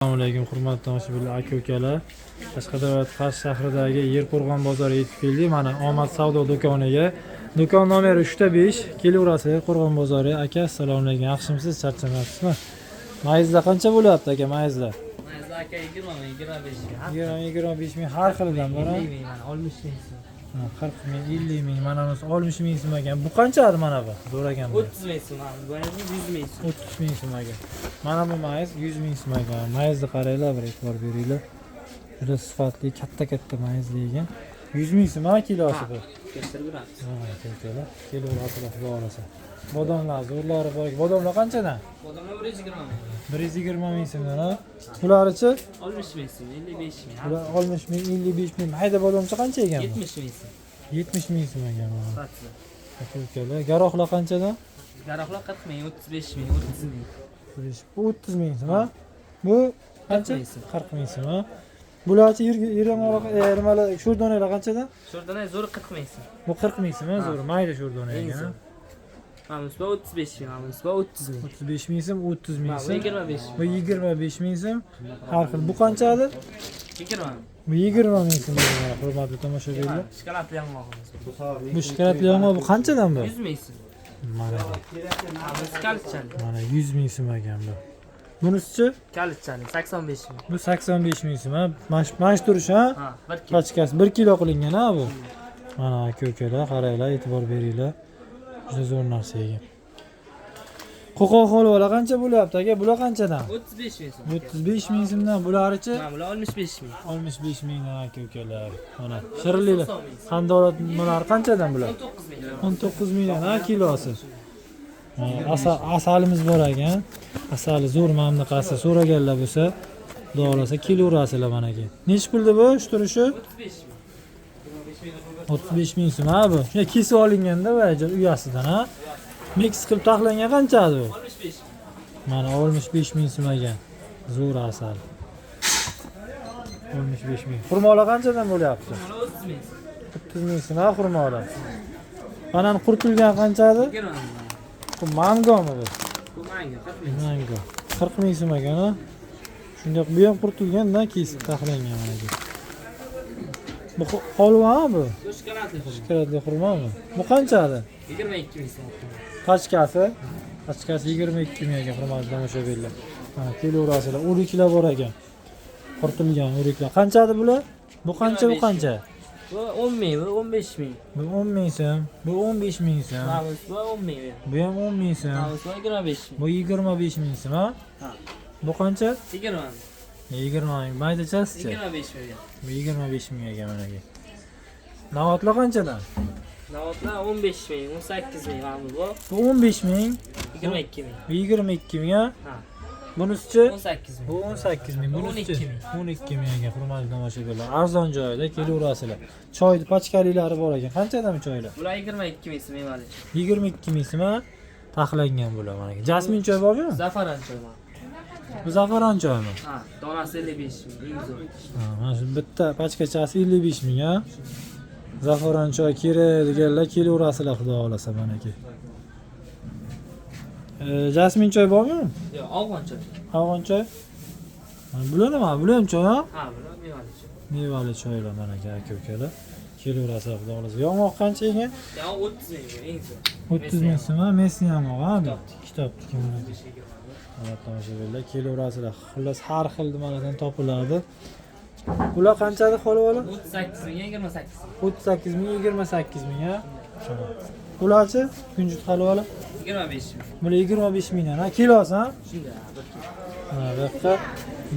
Assalomu alaykum hurmatli tomoshabinlar, aka-ukalar. Qashqadaryo Qarshi shahridagi Yerqo'rg'on bozoriga yetib keldik. Mana Omad savdo do'koniga. Do'kon nomeri 3/5, kelaverasiz Qo'rg'on bozori. Aka, assalomu alaykum. Yaxshimisiz? Charchamayapsizmi? Mayizlar qancha bo'lyapti aka, mayizlar? Mayizlar aka 25 ming har xilidan bor. 50 ming, mana 60 ming. 40 ming, 50 ming, mana bunisi 60 ming so'm ekan. Bu qancha mana bu? Zo'ragan. 30 ming so'm, bu 100 ming so'm. 30 ming so'm ekan. Mana bu mayiz 100 ming so'm ekan. Mayizni qaranglar, bir e'tibor beringlar. Juda sifatli, katta mayizli ekan. 100 ming so'm kilosi bu. Keltirib beramiz. Keltirib. Kelaverasizlar, xudo xolasa. Bodomlar zo'rlari bor. Bodomlar qanchadan? Odamlar 120 ming. 120 ming so'mdan, ha? Bularchi? 60 ming so'm, 55 ming. Bular 60 ming, 55 ming. Hayda bodomchi qancha ekan? 70 ming so'm. 70 ming so'm ekan. Fatli. Aka-ukalar, garohlar qanchadan? Garoqlar 40 ming, 35 ming, 30 ming. Bu 30 ming so'm, ha? Bu qancha? 40 ming so'm. 40 ming so'm, ha? Bularchi yirang'oq, nimalar, sho'rdonalar qanchadan? Sho'rdona zo'r 40 ming so'm. Bu 40 ming so'm, zo'r, mayda sho'rdona ekan, ha? Mana bu 35 ming, mana bu 30 ming. 35 ming so'm, 30 ming Bu so'm. 25 ming. Bu 25 ming so'm. Har xil. Bu qanchadi? 20 ming. Bu 20 ming so'm, hurmatli tomoshabinlar. Shikolatli yong'oqimiz. Bu shikolatli yong'oq bu qanchadan bu? 100 ming so'm. Mana Bu kalitchali. mana 100 ming so'm ekan bu. Bunisichi? Kalitchali 85 ming. Bu 85 ming so'm, ha? Mash turish, ha? Ha, 1 kilo. Pachkasi 1 kilo qilingan, ha bu. Mana aka-ukalar, qaranglar, e'tibor beringlar. Juda zo'r narsa ekan. Qo'qon holvalar qancha bo'lyapti aka? Bular qanchadan? 35 ming so'm. 35 ming so'mdan, bularichi? Mana bular 65 ming. 65 mingdan aka-ukalar. Mana shirinliklar. Qandolat nimalar qanchadan bular? 19 ming. 19 mingdan, ha, kilosi. Asalimiz bor ekan. Asali zo'r mamliqasi so'raganlar bo'lsa, xudo xolasa kelaverasizlar mana aka. Nech puldi bu turishi? 35 ming. 35 ming so'm, ha bu. Shunday kesib olinganda vajon uyasidan, ha? Mix qilib taxlangan qanchadi bu? 65 ming. Mana 65 ming so'm ekan. Zo'r asal. 65 ming. Xurmolar qanchadan bo'lyapti? Mana 30 ming. 30 ming so'm, ha, xurmolar. Banan qurtilgan qanchadi? 20 ming. Bu mangomi bu? Bu manga 40 ming. Mango. 40 ming so'm ekan, ha? Shunday bu ham qurtilgandan kesib taxlangan mana aka. Bu holvami bu? Bu shikolatli xurmo. Shikolatli xurmomi? Bu qanchadi? 22 ming so'm. Pachkasi? Pachkasi 22 ming ekan, hurmatli tomoshabinlar. Mana kelaverasizlar. O'riklar bor ekan. Qurtilgan o'riklar. Qanchadi bular? Bu qancha, bu qancha? Bu 10 ming, bu 15 ming. Bu 10 ming so'm, bu 15 ming so'm. Mana bu 10 ming. Bu ham 10 ming so'm. Mana bu 25 ming. Bu 25 ming so'm, ha? Ha. Bu qancha? 20 ming. 20 ming. Maydachasichi? 25 ming. Bu 25 ming ekan mana aka. Navatlar qanchadan? Navotlar 15 ming, 18 ming mana bu. Bu 15 ming, 22 ming. bu 22 ming, ha? Ha. Bunisichi? 18 Bu ming. 18 ming, bunisichi? 12 ming. 12 ming ekan, hurmatli tomoshabinlar. Arzon joyda kelaverasizlar. Choyni pachkaliklari bor ekan. Qanchadan choylar? Bular 22 ming so'm mevali. 22 ming so'm, ha? Taxlangan bular mana aka. Jasmin choy bormi? Zafaran choy mana. Bu zafaron choymi? Ha, donasi 55 ming, eng zo'r. Ha, mana shu bitta pachkachasi 55 ming, ha? Zafaron choy kerak deganlar kelaverasizlar, xudo xolasa mana aka. Jasmin choy bormi? Yo'q, afg'on choy. Afg'on choy? Mana bular nima? Bular ham choy, ha? Ha, bular mevali choy. Mevali choylar mana aka-ukalar. Kelaverasizlar, xudo xolasa. Yong'oq qancha ekan? Yo'q, 30 ming bu, eng zo'r. 30 ming so'm, ha? Messi yong'oq, ha? Kitobniki mana. Mana tomoshabinlar kelaverasizlar. Xullas har xil nimalardan topiladi. Ular qanchadi holvalar? 38 ming, 28 ming. 38 ming, 28 ming, ha? Ularchi? Kunjut holvalar? 25 ming. Bular 25 mingdan, ha? Kilosi, ha? Shunday, ha, 1 kilo. Mana bu yoqqa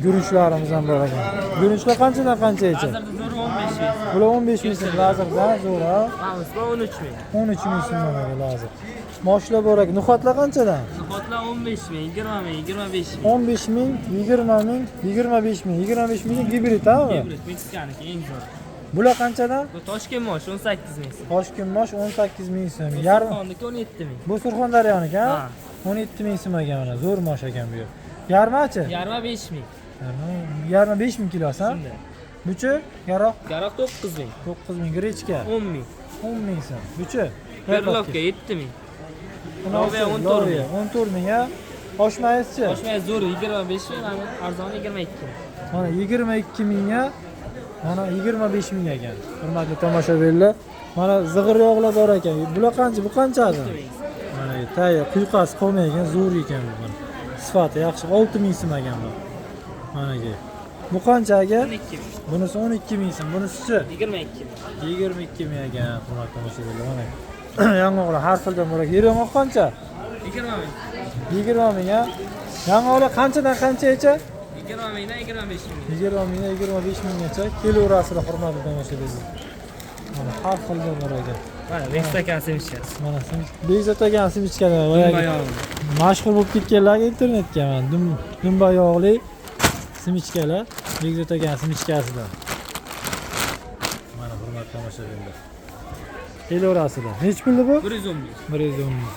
guruchlarimiz ham bor ekan. Guruchlar qanchadan qanchacha? Hozirda zo'ri 15 ming. Bular 15 ming so'm lazerda, zo'r, ha? Mana bu 13 ming. 13 ming so'm mana lazer. Moshlar bor ekan. Nuxatlar qanchadan? Nuxotlar 15 ming, 20 ming, 25 ming. 15 ming, 20 ming, 25 ming. 25 ming gibrid, ha? Hibrid, Meksikaniki eng zo'r. Bular qanchadan? Bu Toshkent mosh 18 ming so'm. Toshkent mosh 18 ming so'm. Yarim. Surxonniki 17 ming. Bu Surxondaryoniki, ha? Ha. 17 ming so'm ekan mana. Zo'r mosh ekan bu. Yarmachi? Yarma 5 ming. Yarma 5 ming kilosi, ha? Shunday. Buchi? Garoq Garoq 9 ming. 9 ming, grechka 10 ming. 10 ming so'm. Buchi? Perlovka 7 ming. Loviya 14 ming. 14 ming, ha? Oshmaysiz-chi? Oshmay zo'r 25 ming, mana arzoni 22. Mana 22 mingga, mana 25 ming ekan. Hurmatli tomoshabinlar, mana zig'ir yog'lar bor ekan. Bular qancha? Bu qanchasi? Mana tayyor, quyqasi qolmagan, zo'r ekan bu. Sifati yaxshi, 6 ming so'm ekan bu. Mana ki. Bu qanchaga? 12 ming. Bunisi 12 ming so'm, bunisi-chi? 22 ming. 22 ming ekan, hurmatli tomoshabinlar. Mana yong'oqlar har xildan bor ekan. Yong'oq qancha? 20 ming. 20 ming ha. Yong'oqlar qanchadan qanchacha? 20 mingdan 25 ming. 20 mingdan 25 minggacha kelaverasizlar, hurmatli tomoshabinlar. Mana har xildan bor ekan. Mana Meksika semichkasi. Mana Bekzod aka semichkalar mashhur bo'lib ketganlar internetga. Mana dumba yog'li semichkalar Bekzod aka semichkasidan. Mana hurmatli tomoshabinlar. Kelaverasizlar. Nech pulli bu? 110 ming. 110 ming.